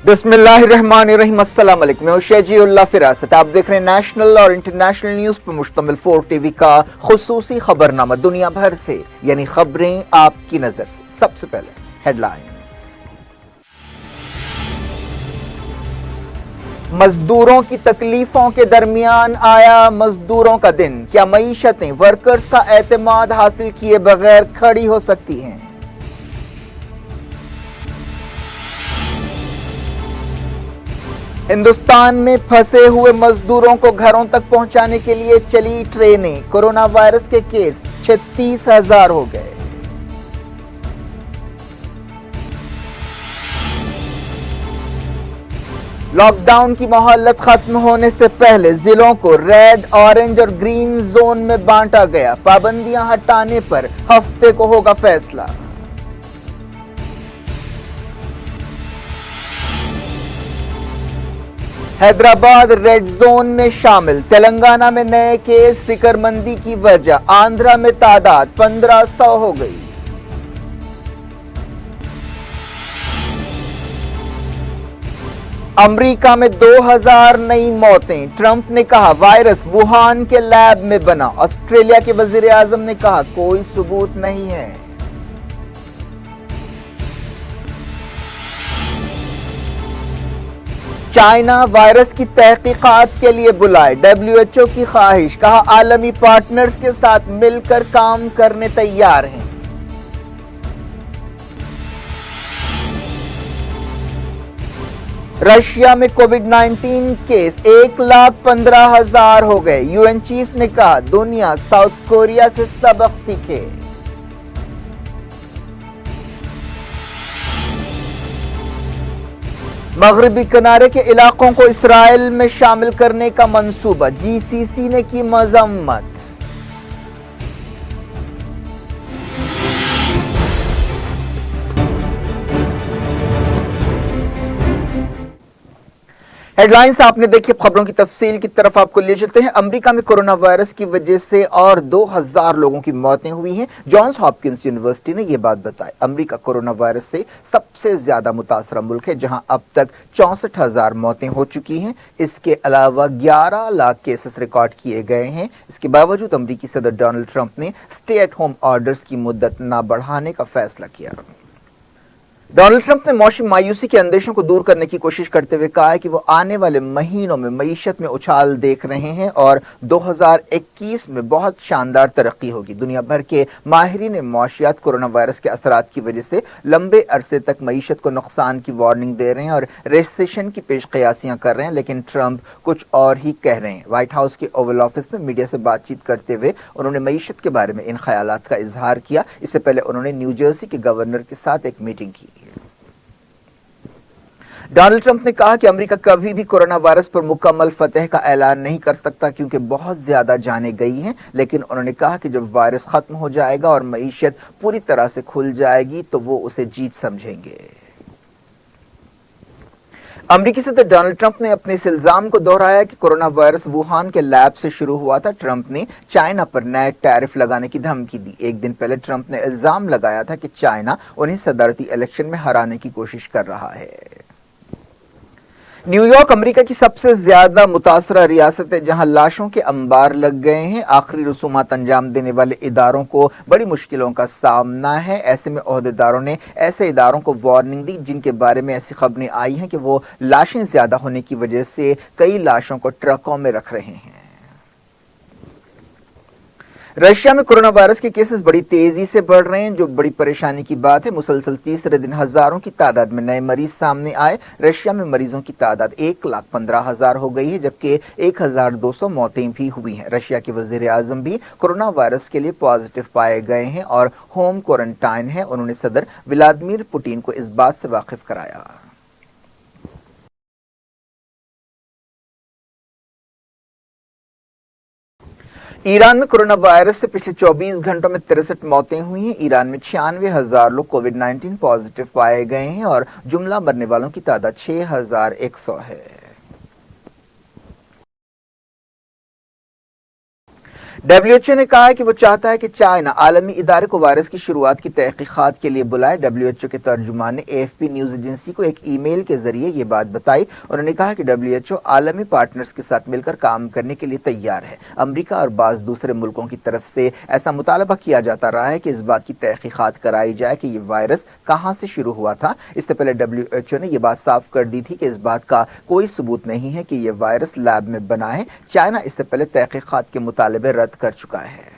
बिस्मिल्लाहिर्रहमानिर्रहीम। अस्सलाम वालेकुम। मैं शेजीउल्लाह फिरासत। आप देख रहे हैं नेशनल और इंटरनेशनल न्यूज पर मुश्तमिल 4 टीवी का खुसूसी खबरनामा दुनिया भर से, यानी खबरें आपकी नजर से। सबसे पहले हेडलाइन। मजदूरों की तकलीफों के दरमियान आया मजदूरों का दिन। क्या मईशतें वर्कर्स का एतमाद हासिल किए बगैर खड़ी हो सकती हैं? हिंदुस्तान में फंसे हुए मजदूरों को घरों तक पहुंचाने के लिए चली ट्रेनें। कोरोना वायरस के केस 36,000 हो गए। लॉकडाउन की मोहल्लत खत्म होने से पहले जिलों को रेड, ऑरेंज और ग्रीन जोन में बांटा गया। पाबंदियां हटाने पर हफ्ते को होगा फैसला। हैदराबाद रेड जोन में शामिल। तेलंगाना में नए केस फिक्रमंदी की वजह। आंध्रा में तादाद 1500 हो गई। अमेरिका में 2000 नई मौतें। ट्रंप ने कहा वायरस वुहान के लैब में बना। ऑस्ट्रेलिया के वजीर आजम ने कहा कोई सबूत नहीं है। चाइना वायरस की तहकीकात के लिए बुलाए। WHO की ख्वाहिश। कहा आलमी पार्टनर्स के साथ मिलकर काम करने तैयार हैं। रशिया में कोविड-19 केस 1,15,000 हो गए। UN चीफ ने कहा दुनिया साउथ कोरिया से सबक सीखे। मगरबी किनारे के इलाकों को इसराइल में शामिल करने का मंसूबा। GCC ने की मजम्मत। हेडलाइंस आपने देखी। खबरों की तफसील की तरफ आपको ले चलते हैं। अमेरिका में कोरोना वायरस की वजह से और 2000 लोगों की मौतें हुई हैं। जॉन्स हॉपकिंस यूनिवर्सिटी ने यह बात बताई। अमेरिका कोरोना वायरस से सबसे ज्यादा मुतासरा मुल्क है, जहां अब तक 64,000 मौतें हो चुकी हैं। इसके अलावा 11 लाख केसेस रिकॉर्ड किए गए हैं। इसके बावजूद अमेरिकी सदर डोनाल्ड ट्रंप ने स्टे एट होम ऑर्डर्स की मुद्दत न बढ़ाने का फैसला किया। डोनाल्ड ट्रंप ने मौसमी मायूसी के अंदेशों को दूर करने की कोशिश करते हुए कहा है कि वो आने वाले महीनों में मईशत में उछाल देख रहे हैं और 2021 में बहुत शानदार तरक्की होगी। दुनिया भर के माहिरीन मौशियात कोरोना वायरस के असरात की वजह से लंबे अरसे तक मईशत को नुकसान की वार्निंग दे रहे हैं और रिसेशन की पेशकयासियां कर रहे हैं, लेकिन ट्रंप कुछ और ही कह रहे हैं। व्हाइट हाउस के ओवल ऑफिस में मीडिया से बातचीत करते हुए उन्होंने मईशत के बारे में इन ख्यालात का इजहार किया। इससे पहले उन्होंने न्यू जर्सी के गवर्नर के साथ एक मीटिंग की। डोनाल्ड ट्रंप ने कहा कि अमेरिका कभी भी कोरोना वायरस पर मुकम्मल फतह का ऐलान नहीं कर सकता क्योंकि बहुत ज्यादा जानें गई हैं, लेकिन उन्होंने कहा कि जब वायरस खत्म हो जाएगा और मईशत पूरी तरह से खुल जाएगी तो वो उसे जीत समझेंगे। अमेरिकी सदर डोनाल्ड ट्रंप ने अपने इस इल्जाम को दोहराया कि कोरोना वायरस वुहान के लैब से शुरू हुआ था। ट्रंप ने चाइना पर नए टैरिफ लगाने की धमकी दी। एक दिन पहले ट्रंप ने इल्जाम लगाया था कि चाइना उन्हें सदारती इलेक्शन में हराने की कोशिश कर रहा है। न्यूयॉर्क अमेरिका की सबसे ज्यादा मुतासरा रियासत है, जहां लाशों के अंबार लग गए हैं। आखिरी रसूमात अंजाम देने वाले इदारों को बड़ी मुश्किलों का सामना है। ऐसे में ओहदेदारों ने ऐसे इदारों को वार्निंग दी जिनके बारे में ऐसी खबरें आई हैं कि वो लाशें ज्यादा होने की वजह से कई लाशों को ट्रकों में रख रहे हैं। रशिया में कोरोना वायरस के केसेस बड़ी तेजी से बढ़ रहे हैं, जो बड़ी परेशानी की बात है। मुसलसल तीसरे दिन हजारों की तादाद में नए मरीज सामने आए। रशिया में मरीजों की तादाद 1,15,000 हो गई है, जबकि 1,200 मौतें भी हुई हैं। रशिया के वजीर आजम भी कोरोना वायरस के लिए पॉजिटिव पाए गए हैं और होम क्वारंटाइन है। उन्होंने सदर व्लादिमीर पुतिन को इस बात से वाकिफ कराया। ईरान में कोरोना वायरस से पिछले 24 घंटों में 63 मौतें हुई हैं। ईरान में 96,000 लोग कोविड-19 पॉजिटिव पाए गए हैं और जुमला मरने वालों की तादाद 6,100 है। WHO نے کہا ہے کہ وہ چاہتا ہے کہ چائنا عالمی ادارے کو وائرس کی شروعات کی تحقیقات کے لیے بلائے۔ WHO کے ترجمان نے AFP نیوز ایجنسی کو ایک ای میل کے ذریعے یہ بات بتائی۔ انہوں نے کہا کہ WHO عالمی پارٹنرز کے ساتھ مل کر کام کرنے کے لیے تیار ہے۔ امریکہ اور بعض دوسرے ملکوں کی طرف سے ایسا مطالبہ کیا جاتا رہا ہے کہ اس بات کی تحقیقات کرائی جائے کہ یہ وائرس کہاں سے شروع ہوا تھا۔ اس سے پہلے WHO نے یہ بات صاف کر دی تھی کہ اس بات کا کوئی ثبوت نہیں ہے کہ یہ وائرس لیب میں بنا ہے۔ چائنا اس سے پہلے تحقیقات کے مطالبے رد کر چکا ہے۔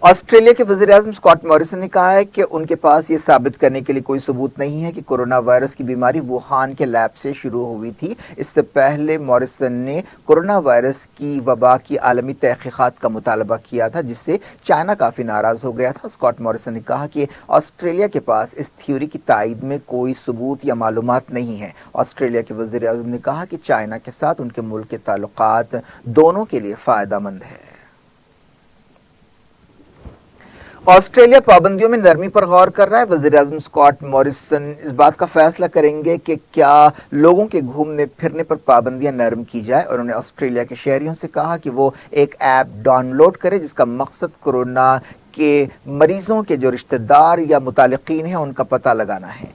آسٹریلیا کے وزیر اعظم اسکاٹ موریسن نے کہا ہے کہ ان کے پاس یہ ثابت کرنے کے لیے کوئی ثبوت نہیں ہے کہ کورونا وائرس کی بیماری ووہان کے لیب سے شروع ہوئی تھی۔ اس سے پہلے موریسن نے کورونا وائرس کی وبا کی عالمی تحقیقات کا مطالبہ کیا تھا، جس سے چائنا کافی ناراض ہو گیا تھا۔ اسکاٹ موریسن نے کہا کہ آسٹریلیا کے پاس اس تھیوری کی تائید میں کوئی ثبوت یا معلومات نہیں ہے۔ آسٹریلیا کے وزیر اعظم نے کہا کہ چائنا کے ساتھ ان کے ملک کے تعلقات دونوں کے لیے فائدہ مند ہے۔ آسٹریلیا پابندیوں میں نرمی پر غور کر رہا ہے۔ وزیر اعظم اسکاٹ موریسن اس بات کا فیصلہ کریں گے کہ کیا لوگوں کے گھومنے پھرنے پر پابندیاں نرم کی جائے۔ انہوں نے آسٹریلیا کے شہریوں سے کہا کہ وہ ایک ایپ ڈاؤن لوڈ کرے جس کا مقصد کورونا کے مریضوں کے جو رشتہ دار یا متعلقین ہیں ان کا پتہ لگانا ہے۔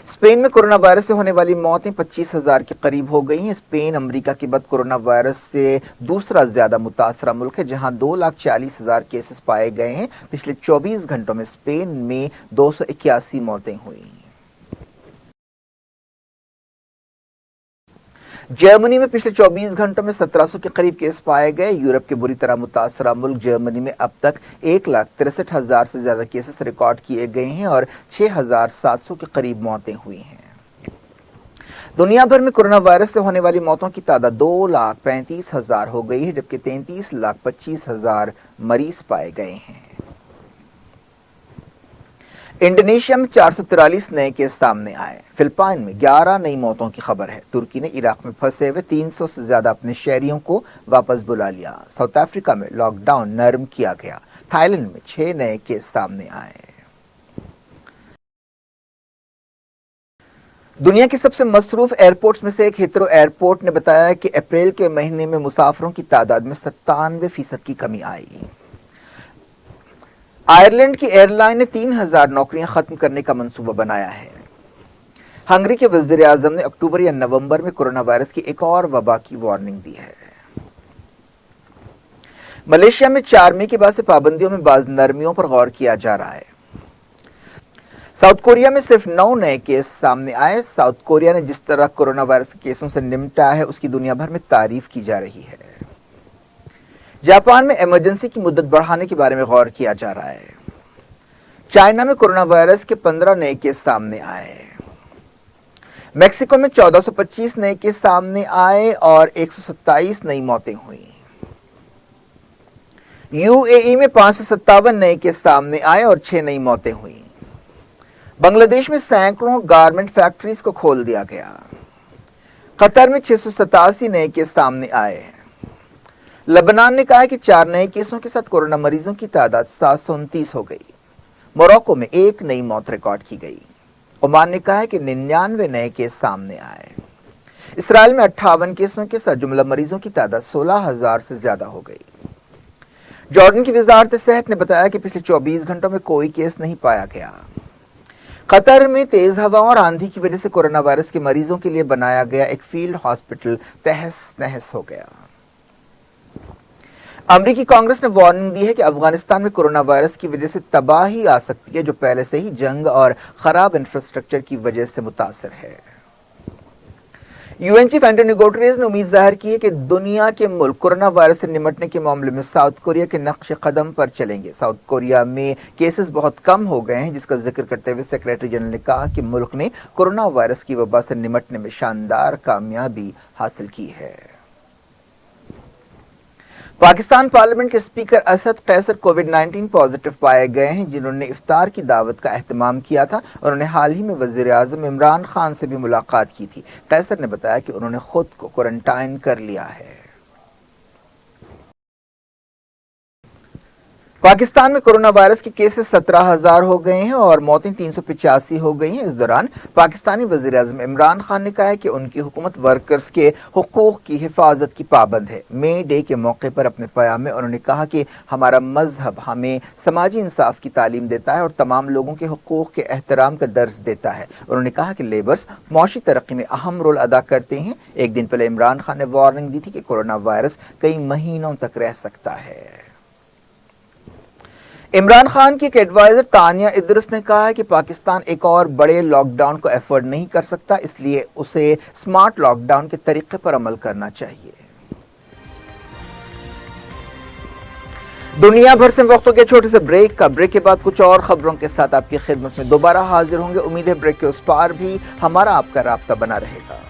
اسپین میں کورونا وائرس سے ہونے والی موتیں 25,000 کے قریب ہو گئی ہیں۔ اسپین امریکہ کے بعد کورونا وائرس سے دوسرا زیادہ متاثرہ ملک ہے، جہاں 2,40,000 کیسز پائے گئے ہیں۔ پچھلے 24 گھنٹوں میں اسپین میں 281 موتیں ہوئیں۔ جرمنی میں پچھلے 24 گھنٹوں میں 1700 کے قریب کیس پائے گئے۔ یورپ کے بری طرح متاثرہ ملک جرمنی میں اب تک 1,63,000 سے زیادہ کیسز ریکارڈ کیے گئے ہیں اور 6,700 کے قریب موتیں ہوئی ہیں۔ دنیا بھر میں کورونا وائرس سے ہونے والی موتوں کی تعداد 2,35,000 ہو گئی ہے، جبکہ 33,25,000 مریض پائے گئے ہیں۔ انڈونیشیا میں 443 نئے کیس سامنے آئے۔ فلپائن میں 11 نئی موتوں کی خبر ہے۔ ترکی نے عراق میں پھنسے ہوئے 300 سے زیادہ اپنے شہریوں کو واپس بلا لیا۔ ساؤتھ افریقہ میں لاک ڈاؤن نرم کیا گیا۔ تھائی لینڈ میں 6 نئے کیس سامنے آئے۔ دنیا کے سب سے مصروف ایئرپورٹس میں سے ایک ہیترو ایئرپورٹ نے بتایا کہ اپریل کے مہینے میں مسافروں کی تعداد میں 97% کی کمی آئی۔ آئرلینڈ کی ایئر لائن نے 3,000 نوکریاں ختم کرنے کا منصوبہ بنایا ہے۔ ہنگری کے وزیر اعظم نے اکتوبر یا نومبر میں کورونا وائرس کی ایک اور وبا کی وارننگ دی ہے۔ ملیشیا میں 4 مئی کے بعد سے پابندیوں میں بعض نرمیوں پر غور کیا جا رہا ہے۔ ساؤتھ کوریا میں صرف 9 نئے کیس سامنے آئے۔ ساؤتھ کوریا نے جس طرح کورونا وائرس کے کیسوں سے نمٹا ہے اس کی دنیا بھر میں تعریف کی جا رہی ہے۔ جاپان میں ایمرجنسی کی مدت بڑھانے کے بارے میں غور کیا جا رہا ہے۔ چائنا میں کورونا وائرس کے 15 نئے کیس سامنے آئے۔ میکسیکو میں 1425 نئے کیس سامنے آئے اور 127 نئی موتیں ہوئیں۔ UAE میں 557 نئے کیس سامنے آئے اور 6 نئی موتیں ہوئیں۔ بنگلہ دیش میں سینکڑوں گارمنٹ فیکٹریز کو کھول دیا گیا۔ قطر میں 687 نئے کیس سامنے آئے۔ لبنان نے کہا کہ 4 نئے کیسوں کے ساتھ کورونا مریضوں کی تعداد 729 ہو گئی۔ موروکو میں 1 نئی موت ریکارڈ کی گئی۔ عمان نے کہا کہ 99 نئے کیس سامنے آئے۔ اسرائیل میں 58 کیسوں کے ساتھ جملہ مریضوں کی تعداد 16,000 سے زیادہ ہو گئی۔ جارڈن کی وزارت صحت نے بتایا کہ پچھلے 24 گھنٹوں میں کوئی کیس نہیں پایا گیا۔ قطر میں تیز ہواؤں اور آندھی کی وجہ سے کورونا وائرس کے مریضوں کے لیے بنایا گیا ایک فیلڈ ہاسپٹل تہس نہس ہو گیا۔ امریکی کانگریس نے وارننگ دی ہے کہ افغانستان میں کورونا وائرس کی وجہ سے تباہی آ سکتی ہے، جو پہلے سے ہی جنگ اور خراب انفراسٹرکچر کی وجہ سے متاثر ہے۔ UN چیف اینٹونیو گوٹریز نے امید ظاہر کی ہے کہ دنیا کے ملک کورونا وائرس سے نمٹنے کے معاملے میں ساؤتھ کوریا کے نقش قدم پر چلیں گے۔ ساؤتھ کوریا میں کیسز بہت کم ہو گئے ہیں، جس کا ذکر کرتے ہوئے سیکریٹری جنرل نے کہا کہ ملک نے کورونا وائرس کی وبا سے نمٹنے میں شاندار کامیابی حاصل کی ہے۔ پاکستان پارلیمنٹ کے اسپیکر اسد قیصر کووڈ-19 پازیٹو پائے گئے ہیں، جنہوں نے افطار کی دعوت کا اہتمام کیا تھا۔ انہوں نے حال ہی میں وزیر اعظم عمران خان سے بھی ملاقات کی تھی۔ قیصر نے بتایا کہ انہوں نے خود کو کوارنٹائن کر لیا ہے۔ पाकिस्तान में कोरोना वायरस के केसेस 17,000 हो गए हैं और मौतें 385 हो गई हैं। इस दौरान पाकिस्तानी वजीर आजम इमरान खान ने कहा है कि उनकी हुकूमत वर्कर्स के हुकूक की हिफाजत की पाबंद है। मे डे के मौके पर अपने बयान में उन्होंने कहा कि हमारा मजहब हमें समाजी इंसाफ की तालीम देता है और तमाम लोगों के हुकूक के एहतराम का दर्ज देता है। उन्होंने कहा कि लेबर्स मौशी तरक्की में अहम रोल अदा करते हैं। एक दिन पहले इमरान खान ने वार्निंग दी थी कि कोरोना वायरस कई महीनों तक रह सकता है। इमरान खान की एक एडवाइजर तानिया इदरिस ने कहा है कि पाकिस्तान एक और बड़े लॉकडाउन को एफर्ड नहीं कर सकता, इसलिए उसे स्मार्ट लॉकडाउन के तरीके पर अमल करना चाहिए। दुनिया भर से वक्त हो गया छोटे से ब्रेक का। ब्रेक के बाद कुछ और खबरों के साथ आपकी खिदमत में दोबारा हाजिर होंगे। उम्मीद है ब्रेक के उस पार भी हमारा आपका राब्ता बना रहेगा।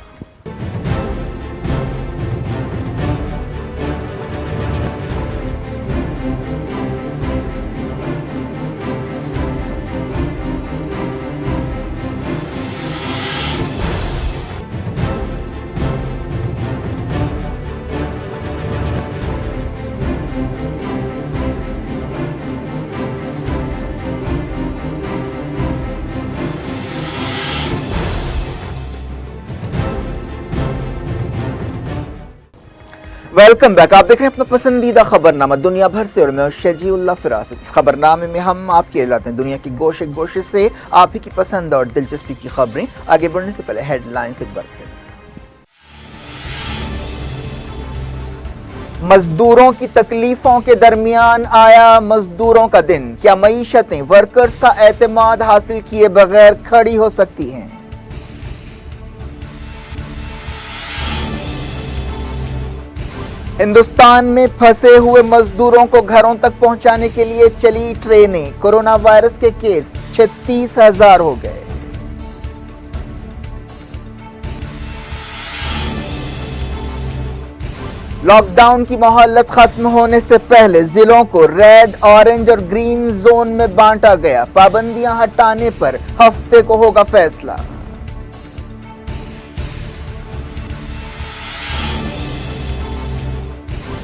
Welcome back. आप देख रहे हैं अपना पसंदीदा खबरनामा दुनिया भर से और मैं शजीउल्लाह फिरासत। इस खबरनामे में हम आपके लाते हैं दुनिया के गोशे गोशे से आप ही की पसंद और दिलचस्पी की खबरें। आगे बढ़ने से पहले हेडलाइंस एक बार फिर। मजदूरों की तकलीफों के दरमियान आया मजदूरों का दिन। क्या मईशतें वर्कर्स का एतमाद हासिल किए बगैर खड़ी हो सकती हैं? हिंदुस्तान में फंसे हुए मजदूरों को घरों तक पहुंचाने के लिए चली ट्रेनें। कोरोना वायरस के केस 36,000 हो गए। लॉकडाउन की मोहल्लत खत्म होने से पहले जिलों को रेड, ऑरेंज और ग्रीन जोन में बांटा गया। पाबंदियां हटाने पर हफ्ते को होगा फैसला।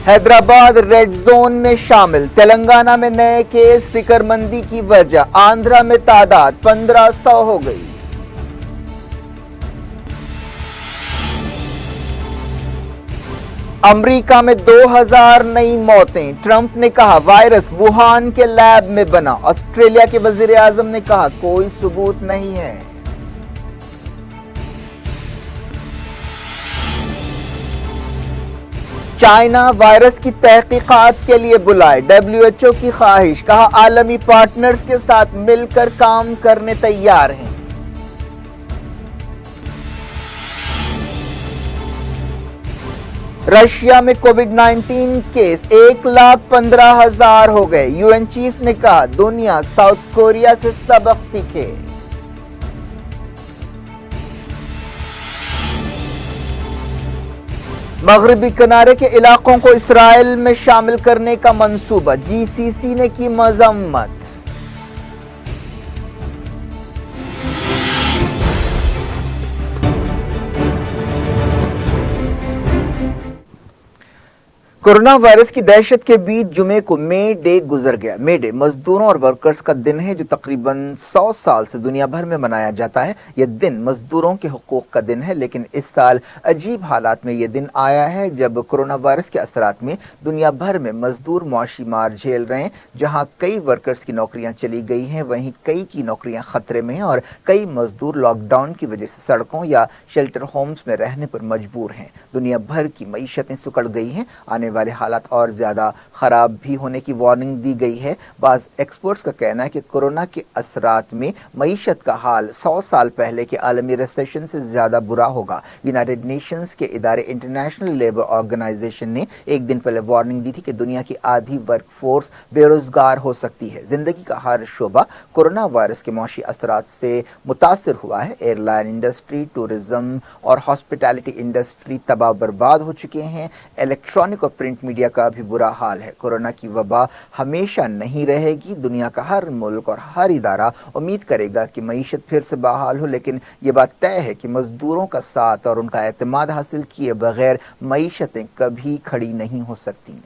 हैदराबाद रेड जोन में शामिल। तेलंगाना में नए केस फिक्रमंदी की वजह। आंध्रा में तादाद 1500 हो गई। अमेरिका में 2000 नई मौतें। ट्रंप ने कहा वायरस वुहान के लैब में बना। ऑस्ट्रेलिया के वजीर आजम ने कहा कोई सबूत नहीं है। चाइना वायरस की तहकीकात के लिए बुलाए। WHO की ख्वाहिश। कहा आलमी पार्टनर्स के साथ मिलकर काम करने तैयार हैं। रशिया में कोविड-19 केस 1,15,000 हो गए। UN चीफ ने कहा दुनिया साउथ कोरिया से सबक सीखे। मगरबी किनारे के इलाकों को इसराइल में शामिल करने का मंसूबा। GCC ने की मजम्मत। कोरोना वायरस की दहशत के बीच जुमे को मे डे गुजर गया। मे डे मजदूरों और वर्कर्स का दिन है जो तकरीबन 100 साल से दुनिया भर में मनाया जाता है। यह दिन मजदूरों के हुकूक का दिन है, लेकिन इस साल अजीब हालात में यह दिन आया है जब कोरोना वायरस के असरात में दुनिया भर में मजदूर मुआशी मार झेल रहे हैं। जहां कई वर्कर्स की नौकरियां चली गई हैं, वहीं कई की नौकरियां खतरे में हैं और कई मजदूर लॉकडाउन की वजह से सड़कों या शेल्टर होम्स में रहने पर मजबूर हैं। दुनिया भर की मईशतें सुकड़ गई हैं। आने वाले हालात और ज्यादा खराब भी होने की वार्निंग दी गई है। बाज़ एक्सपर्ट्स का कहना है कि कोरोना के असरात में मईशत का हाल 100 साल पहले के आलमी रिसेशन से ज्यादा बुरा होगा। यूनाइटेड नेशंस के इदारे इंटरनेशनल लेबर ऑर्गेनाइजेशन ने एक दिन पहले वार्निंग दी थी कि दुनिया की आधी वर्क फोर्स बेरोजगार हो सकती है। जिंदगी का हर शोबा कोरोना वायरस के मौशी असरात से मुतासिर हुआ है। एयरलाइन इंडस्ट्री, टूरिज्म और हॉस्पिटैलिटी इंडस्ट्री तबाह बर्बाद हो चुके हैं। इलेक्ट्रॉनिक और प्रिंट मीडिया का भी बुरा हाल है। कोरोना की वबा हमेशा नहीं रहेगी। दुनिया का हर मुल्क और हर इदारा उम्मीद करेगा कि मईशत फिर से बहाल हो, लेकिन ये बात तय है कि मजदूरों का साथ और उनका एतमाद हासिल किए बगैर मईशतें कभी खड़ी नहीं हो सकती।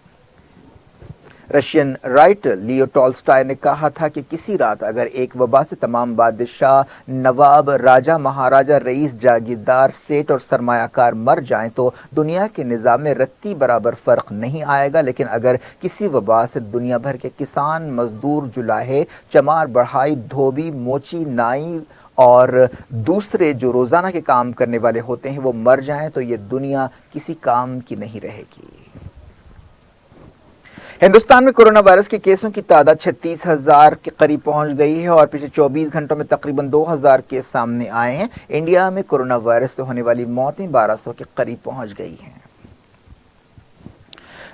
रशियन राइटर लियो टॉल्स्टॉय ने कहा था कि किसी रात अगर एक वबा से तमाम बादशाह, नवाब, राजा, महाराजा, रईस, जागीरदार, सेठ और सरमायाकार मर जाएं तो दुनिया के निज़ाम में रत्ती बराबर फ़र्क नहीं आएगा, लेकिन अगर किसी वबा से दुनिया भर के किसान, मजदूर, जुलाहे, चमार, बढ़ाई, धोबी, मोची, नाई और दूसरे जो रोज़ाना के काम करने वाले होते हैं वो मर जाएं तो ये दुनिया किसी काम की नहीं रहेगी। हिंदुस्तान में कोरोना वायरस के केसों की तादाद 36,000 के करीब पहुंच गई है और पिछले 24 घंटों में तकरीबन 2,000 केस सामने आए हैं। इंडिया में कोरोना वायरस से होने वाली मौतें 1200 के करीब पहुंच गई हैं।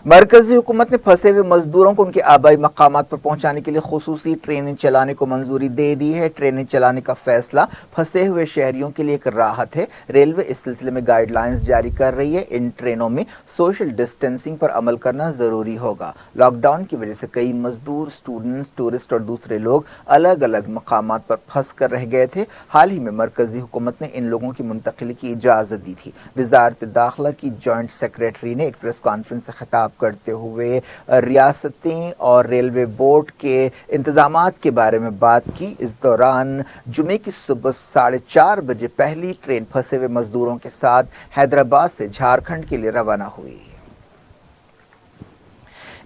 मरकजी हुकूमत ने फंसे हुए मजदूरों को उनके आबाई मकामात पर पहुंचाने के लिए खुसूसी ट्रेनें चलाने को मंजूरी दे दी है। ट्रेनें चलाने का फैसला फंसे हुए शहरियों के लिए एक राहत है। रेलवे इस सिलसिले में गाइडलाइंस जारी कर रही है। इन ट्रेनों में सोशल डिस्टेंसिंग पर अमल करना जरूरी होगा। लॉकडाउन की वजह से कई मजदूर, स्टूडेंट्स, टूरिस्ट और दूसरे लोग अलग अलग मकामात पर फंस कर रह गए थे। हाल ही में मरकजी हुकूमत ने इन लोगों की मुंतकिली की इजाजत दी थी। वजारत दाखिला की जॉइंट सेक्रेटरी ने एक प्रेस कॉन्फ्रेंस से खिताब करते हुए रियासतें और रेलवे बोर्ड के इंतजामात के बारे में बात की। इस दौरान जुमे की सुबह 4:30 बजे पहली ट्रेन फंसे हुए मजदूरों के साथ हैदराबाद से झारखंड के लिए रवाना हुई।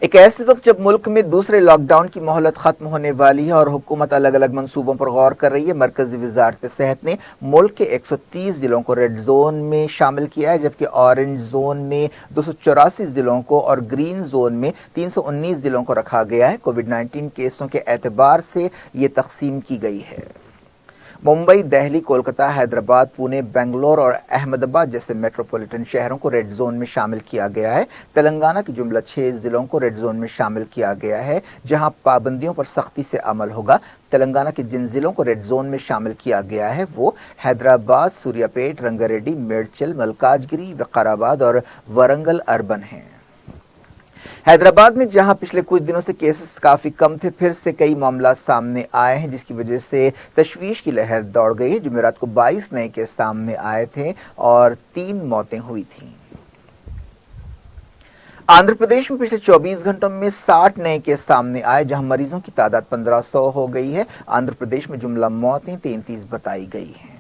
एक ऐसे वक्त जब मुल्क में दूसरे लॉकडाउन की मोहलत खत्म होने वाली है और हुकूमत अलग अलग मंसूबों पर गौर कर रही है, मरकजी वजारत सेहत ने मुल्क के 130 जिलों को रेड जोन में शामिल किया है, जबकि ऑरेंज जोन में 284 जिलों को और ग्रीन जोन में 319 जिलों को रखा गया है। कोविड-19 केसों के एतबार से ये तकसीम की गई है। मुंबई, दिल्ली, कोलकाता, हैदराबाद, पुणे, बेंगलोर और अहमदाबाद जैसे मेट्रोपॉलिटन शहरों को रेड जोन में शामिल किया गया है। तेलंगाना के जुमला 6 जिलों को रेड जोन में शामिल किया गया है, जहां पाबंदियों पर सख्ती से अमल होगा। तेलंगाना के जिन जिलों को रेड जोन में शामिल किया गया है वो हैदराबाद, सूर्यापेट, रंगारेड्डी, मेडचल, मलकाजगिरी, विकाराबाद और वरंगल अर्बन हैं। हैदराबाद में जहां पिछले कुछ दिनों से केसेस काफी कम थे, फिर से कई मामला सामने आए हैं, जिसकी वजह से तशवीश की लहर दौड़ गई है। जुमेरात को 22 नए केस सामने आए थे और 3 मौतें हुई थीं। आंध्र प्रदेश में पिछले 24 घंटों में 60 नए केस सामने आए, जहां मरीजों की तादाद 1500 हो गई है। आंध्र प्रदेश में जुमला मौतें 33 बताई गई हैं।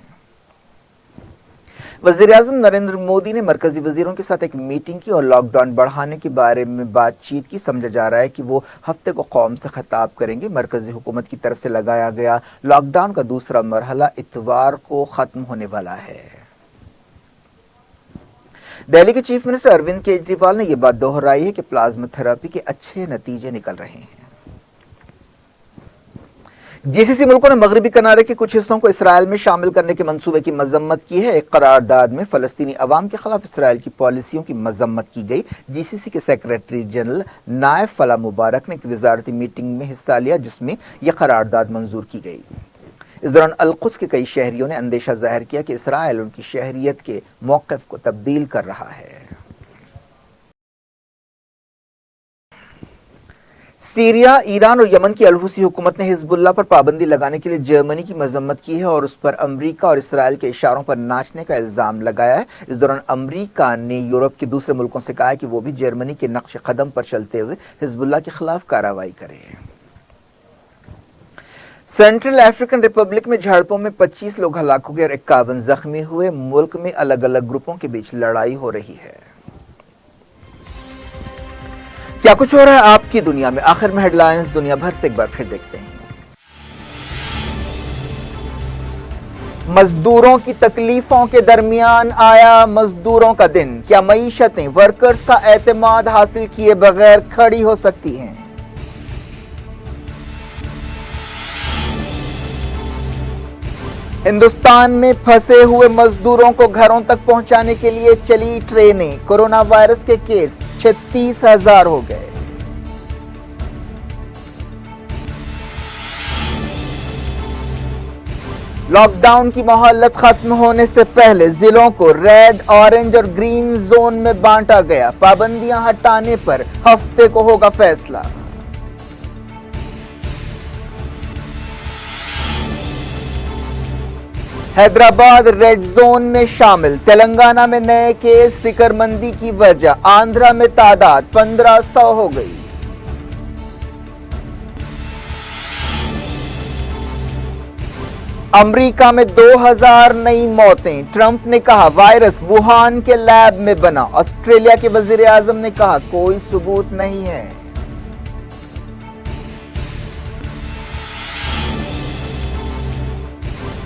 वज़ीर-ए-आज़म नरेंद्र मोदी ने मरकजी वजीरों के साथ एक मीटिंग की और लॉकडाउन बढ़ाने के बारे में बातचीत की। समझा जा रहा है कि वो हफ्ते को कौम से खिताब करेंगे। मरकजी हुकूमत की तरफ से लगाया गया लॉकडाउन का दूसरा मरहला इतवार को खत्म होने वाला है। दिल्ली के चीफ मिनिस्टर अरविंद केजरीवाल ने यह बात दोहराई है कि प्लाज्मा थेरेपी के अच्छे नतीजे निकल रहे हैं। जीसीसी मुल्कों ने मगरबी किनारे के कुछ हिस्सों को इसराइल में शामिल करने के मंसूबे की मजम्मत की है। एक करारदाद में फलस्तीनी अवाम के खिलाफ इसराइल की पॉलिसियों की मजम्मत की गई। जीसीसी के सेक्रेटरी जनरल नायफ फला मुबारक ने एक वजारती मीटिंग में हिस्सा लिया, जिसमें यह करारदाद मंजूर की गई। इस दौरान अल-कुद्स के कई शहरियों ने अंदेशा जाहिर किया कि इसराइल उनकी शहरियत के मौक़िफ़ को तब्दील कर रहा है। सीरिया, ईरान और यमन की अलहूसी हुकूमत ने हिजबुल्लाह पर पाबंदी लगाने के लिए जर्मनी की मजम्मत की है और उस पर अमरीका और इसराइल के इशारों पर नाचने का इल्जाम लगाया है। इस दौरान अमरीका ने यूरोप के दूसरे मुल्कों से कहा है कि वो भी जर्मनी के नक्श कदम पर चलते हुए हिजबुल्लाह के खिलाफ कार्रवाई करें। सेंट्रल अफ्रीकन रिपब्लिक में झड़पों में 25 लोग हलाक हो गए और 51 जख्मी हुए। मुल्क में अलग अलग ग्रुपों के बीच लड़ाई हो रही है। क्या कुछ हो रहा है आपकी दुनिया में, आखिर में हेडलाइंस दुनिया भर से एक बार फिर देखते हैं। मजदूरों की तकलीफों के दरमियान आया मजदूरों का दिन। क्या मईशतें वर्कर्स का एतमाद हासिल किए बगैर खड़ी हो सकती हैं? हिंदुस्तान में फंसे हुए मजदूरों को घरों तक पहुंचाने के लिए चली ट्रेनें। कोरोना वायरस के केस 36,000 हो गए। लॉकडाउन की मोहल्लत खत्म होने से पहले जिलों को रेड, ऑरेंज और ग्रीन जोन में बांटा गया। पाबंदियां हटाने पर हफ्ते को होगा फैसला। हैदराबाद रेड जोन में शामिल। तेलंगाना में नए केस फिक्रमंदी की वजह। आंध्रा में तादाद 1500 हो गई। امریکہ میں 2000 نئی موتیں، ٹرمپ نے کہا وائرس ووہان کے لیب میں بنا، آسٹریلیا کے وزیر اعظم نے کہا کوئی ثبوت نہیں ہے۔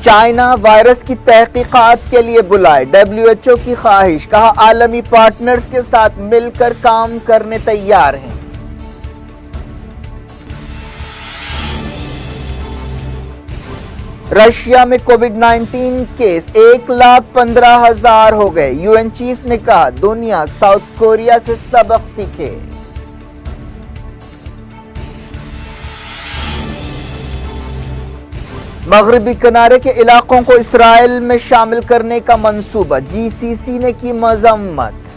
چائنا وائرس کی تحقیقات کے لیے بلائے، WHO کی خواہش، کہا عالمی پارٹنرز کے ساتھ مل کر کام کرنے تیار ہیں۔ رشیا میں کووڈ-19 کیس 1,15,000 ہو گئے، UN چیف نے کہا دنیا ساؤتھ کوریا سے سبق سیکھے۔ مغربی کنارے کے علاقوں کو اسرائیل میں شامل کرنے کا منصوبہ، GCC نے کی مذمت۔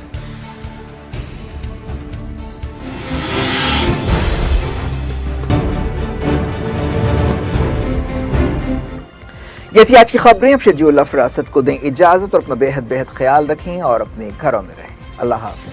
یہ تھی آج کی خبریں۔ اب شجیع اللہ فراست کو دیں اجازت اور اپنا بے حد خیال رکھیں اور اپنے گھروں میں رہیں۔ اللہ حافظ۔